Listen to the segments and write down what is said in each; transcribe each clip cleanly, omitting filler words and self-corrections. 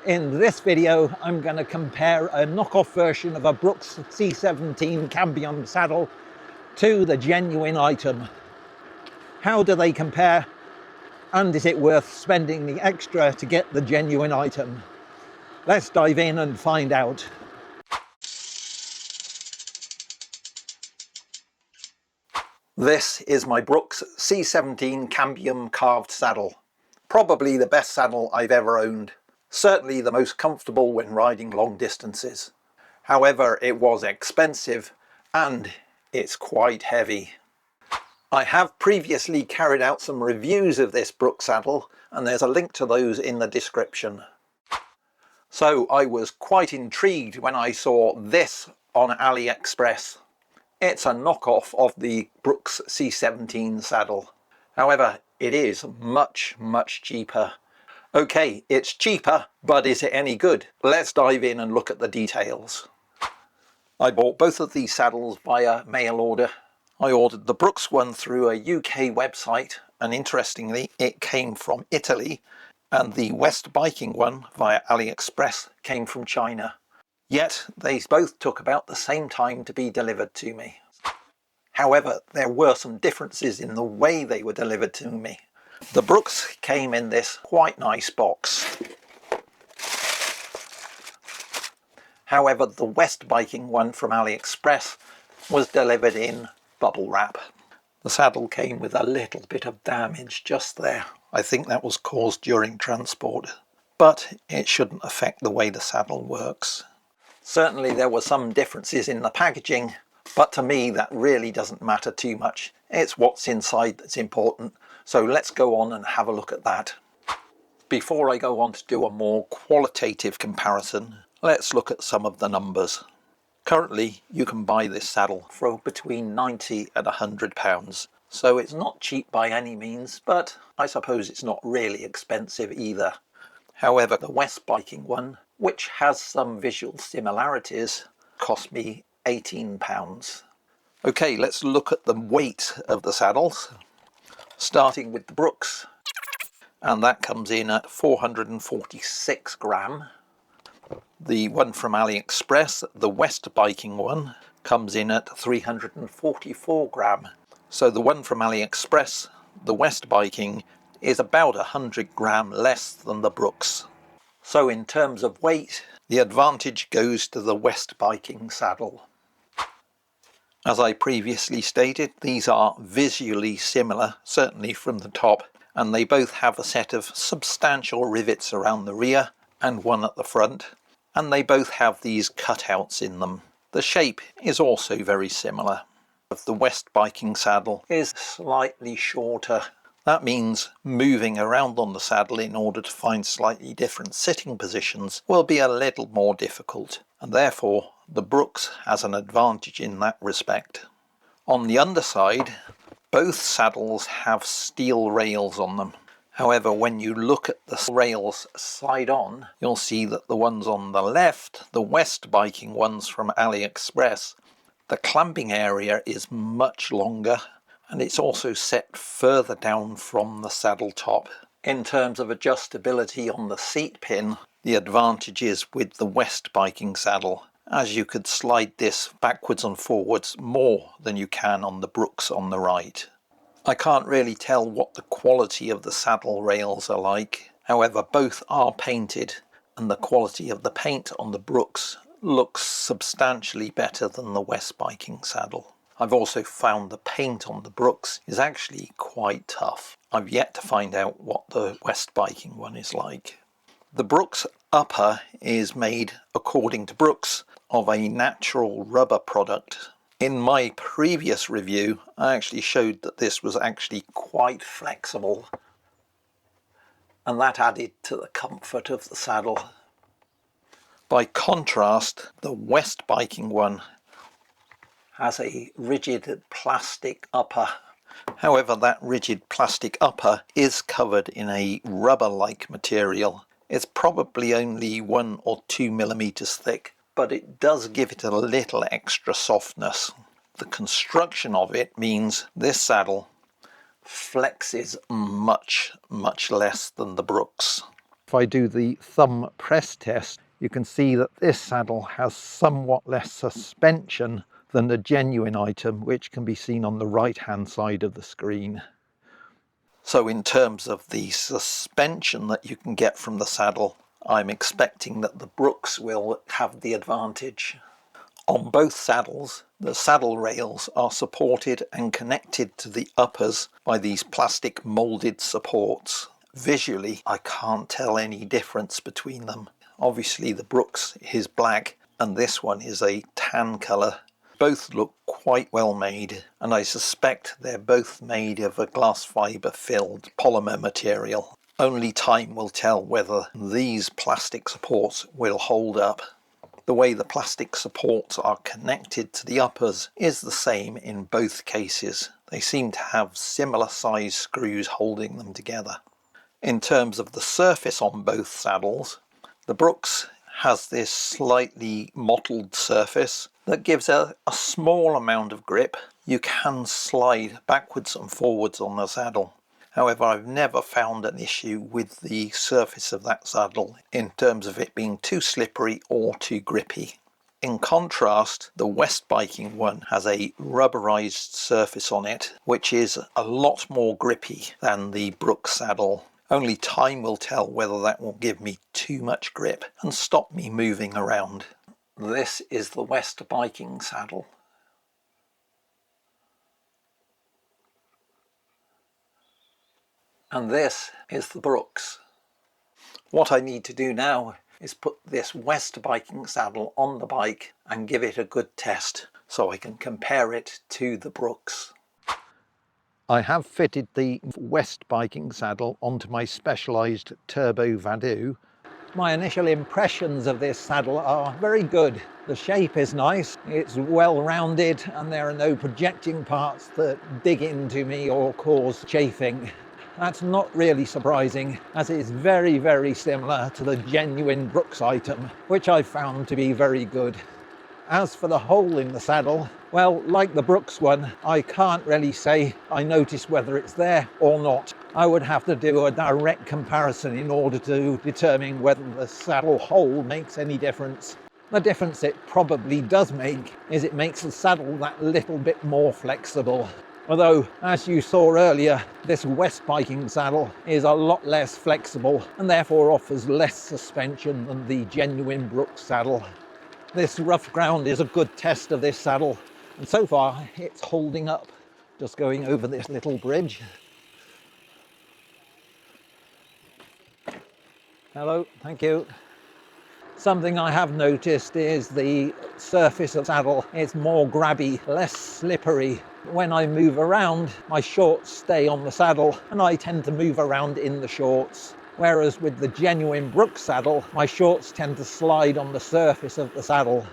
In this video, I'm going to compare a knockoff version of a Brooks C17 Cambium saddle to the genuine item. How do they compare? And is it worth spending the extra to get the genuine item? Let's dive in and find out. This is my Brooks C17 Cambium carved saddle. Probably the best saddle I've ever owned. Certainly the most comfortable when riding long distances. However, it was expensive and it's quite heavy. I have previously carried out some reviews of this Brooks saddle and there's a link to those in the description. So I was quite intrigued when I saw this on Aliexpress. It's a knockoff of the Brooks C17 saddle. However, it is much cheaper. Okay, it's cheaper, but is it any good? Let's dive in and look at the details. I bought both of these saddles via mail order. I ordered the Brooks one through a UK website, and interestingly, it came from Italy, and the West Biking one via Aliexpress came from China. Yet, they both took about the same time to be delivered to me. However, there were some differences in the way they were delivered to me. The Brooks came in this quite nice box. However, the West Biking one from AliExpress was delivered in bubble wrap. The saddle came with a little bit of damage just there. I think that was caused during transport, but it shouldn't affect the way the saddle works. Certainly there were some differences in the packaging, but to me that really doesn't matter too much. It's what's inside that's important. So let's go on and have a look at that. Before I go on to do a more qualitative comparison, let's look at some of the numbers. Currently, you can buy this saddle for between £90 and £100. So it's not cheap by any means, but I suppose it's not really expensive either. However, the West Biking one, which has some visual similarities, cost me £18. Okay, let's look at the weight of the saddles. Starting with the Brooks, and that comes in at 446 gram. The one from AliExpress, the West Biking one, comes in at 344 gram. So the one from AliExpress, the West Biking, is about 100 gram less than the Brooks. So in terms of weight, the advantage goes to the West Biking saddle. As I previously stated, these are visually similar, certainly from the top, and they both have a set of substantial rivets around the rear and one at the front, and they both have these cutouts in them. The shape is also very similar. The West Biking saddle is slightly shorter. That means moving around on the saddle in order to find slightly different sitting positions will be a little more difficult, and therefore the Brooks has an advantage in that respect. On the underside, both saddles have steel rails on them. However, when you look at the rails side on, you'll see that the ones on the left, the West Biking ones from AliExpress, the clamping area is much longer, and it's also set further down from the saddle top. In terms of adjustability on the seat pin, the advantage is with the West Biking saddle, as you could slide this backwards and forwards more than you can on the Brooks on the right. I can't really tell what the quality of the saddle rails are like, however both are painted, and the quality of the paint on the Brooks looks substantially better than the West Biking saddle. I've also found the paint on the Brooks is actually quite tough. I've yet to find out what the West Biking one is like. The Brooks upper is made, according to Brooks, of a natural rubber product. In my previous review, I actually showed that this was actually quite flexible, and that added to the comfort of the saddle. By contrast, the West Biking one has a rigid plastic upper. However, that rigid plastic upper is covered in a rubber-like material. It's probably only 1 or 2 millimeters thick, but it does give it a little extra softness. The construction of it means this saddle flexes much less than the Brooks. If I do the thumb press test, you can see that this saddle has somewhat less suspension than the genuine item, which can be seen on the right hand side of the screen. So in terms of the suspension that you can get from the saddle, I'm expecting that the Brooks will have the advantage. On both saddles, the saddle rails are supported and connected to the uppers by these plastic moulded supports. Visually, I can't tell any difference between them. Obviously the Brooks is black and this one is a tan colour. Both look quite well made, and I suspect they're both made of a glass fibre filled polymer material. Only time will tell whether these plastic supports will hold up. The way the plastic supports are connected to the uppers is the same in both cases. They seem to have similar size screws holding them together. In terms of the surface on both saddles, the Brooks has this slightly mottled surface that gives a small amount of grip. You can slide backwards and forwards on the saddle. However, I've never found an issue with the surface of that saddle in terms of it being too slippery or too grippy. In contrast, the West Biking one has a rubberized surface on it, which is a lot more grippy than the Brooks saddle. Only time will tell whether that will give me too much grip and stop me moving around. This is the West Biking saddle. And this is the Brooks. What I need to do now is put this West Biking saddle on the bike and give it a good test so I can compare it to the Brooks. I have fitted the West Biking saddle onto my specialised Turbo Vadoo. My initial impressions of this saddle are very good. The shape is nice, it's well rounded, and there are no projecting parts that dig into me or cause chafing. That's not really surprising, as it's very, very similar to the genuine Brooks item, which I found to be very good. As for the hole in the saddle, well, like the Brooks one, I can't really say I notice whether it's there or not. I would have to do a direct comparison in order to determine whether the saddle hole makes any difference. The difference it probably does make is it makes the saddle that little bit more flexible. Although, as you saw earlier, this West Biking saddle is a lot less flexible and therefore offers less suspension than the genuine Brooks saddle. This rough ground is a good test of this saddle, and so far it's holding up. Just going over this little bridge. Hello, thank you. Something I have noticed is the surface of the saddle is more grabby, less slippery. When I move around, my shorts stay on the saddle and I tend to move around in the shorts. Whereas with the genuine Brooks saddle, my shorts tend to slide on the surface of the saddle.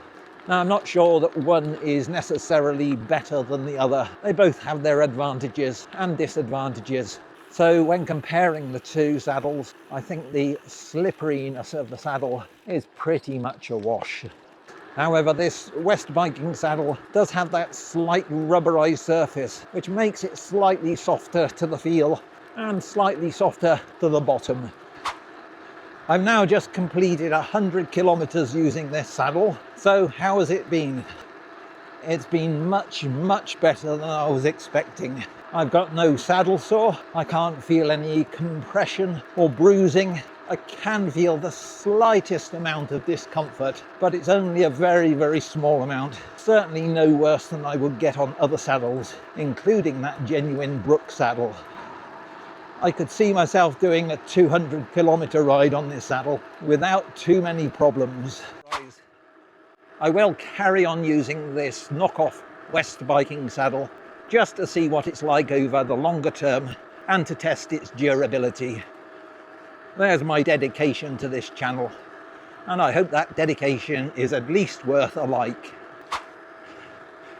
Now, I'm not sure that one is necessarily better than the other. They both have their advantages and disadvantages. So when comparing the two saddles, I think the slipperiness of the saddle is pretty much a wash. However, this West Biking saddle does have that slight rubberized surface, which makes it slightly softer to the feel and slightly softer to the bottom. I've now just completed 100 kilometers using this saddle. So how has it been? It's been much, much better than I was expecting. I've got no saddle sore. I can't feel any compression or bruising. I can feel the slightest amount of discomfort, but it's only a very, very small amount. Certainly no worse than I would get on other saddles, including that genuine Brooks saddle. I could see myself doing a 200-kilometer ride on this saddle without too many problems. I will carry on using this knockoff West Biking saddle just to see what it's like over the longer term and to test its durability. There's my dedication to this channel, and I hope that dedication is at least worth a like.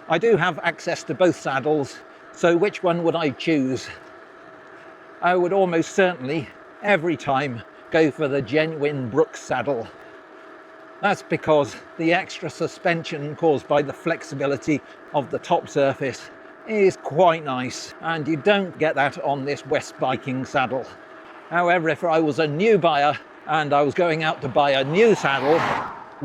I do have access to both saddles, so which one would I choose? I would almost certainly, every time, go for the genuine Brooks saddle. That's because the extra suspension caused by the flexibility of the top surface is quite nice, and you don't get that on this West Biking saddle. However, if I was a new buyer and I was going out to buy a new saddle,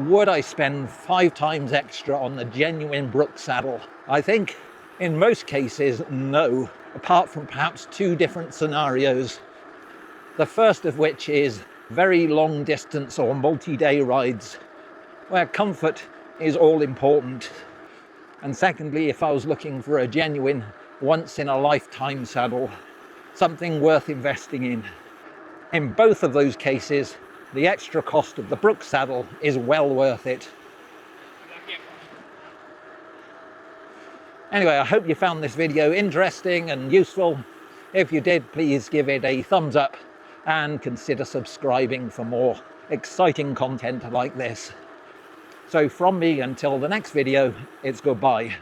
would I spend 5 times extra on the genuine Brooks saddle? I think in most cases, no, apart from perhaps 2 different scenarios. The first of which is very long distance or multi-day rides, where comfort is all important. And secondly, if I was looking for a genuine once-in-a-lifetime saddle, something worth investing in. In both of those cases, the extra cost of the Brooks saddle is well worth it. Anyway, I hope you found this video interesting and useful. If you did, please give it a thumbs up and consider subscribing for more exciting content like this. So from me until the next video, it's goodbye.